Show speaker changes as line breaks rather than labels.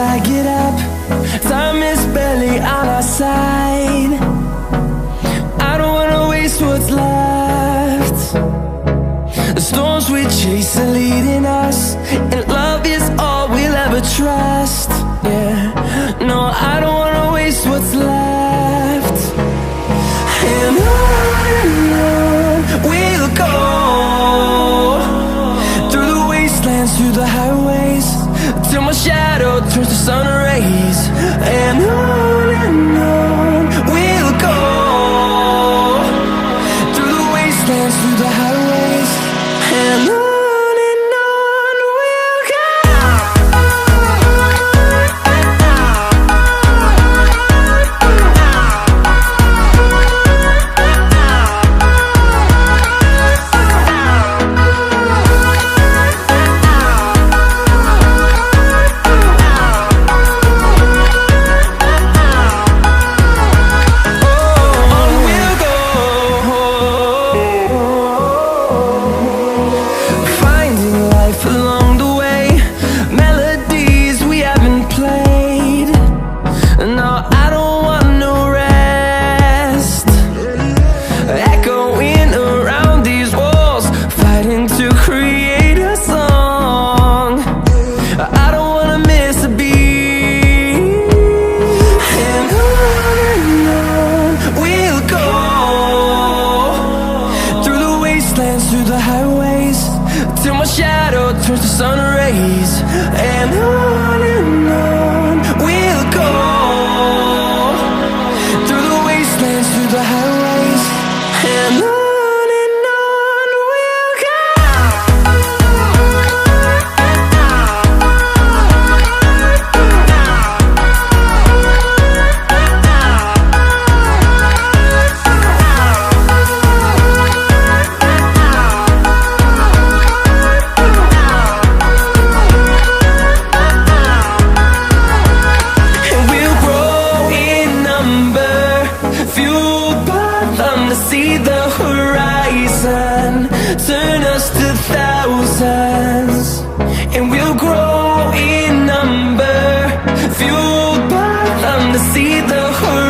flag it up. Time is barely on our side. I don't wanna waste what's left. The storms we chase are leading us, and love is all we'll ever trust. Yeah, no, I don't wanna waste what's left. And on we'll go, through the wastelands, through the highways, till my shadow turns to sun rays. And on we'll go, through the wastelands, through the highways, and on we'll go. Through the highways, till my shadow turns to sun rays. And on we'll go, through the wastelands, through the highways, and on we'll go. See the horizon, turn us to thousands, and we'll grow in number, fueled by them to see the horizon.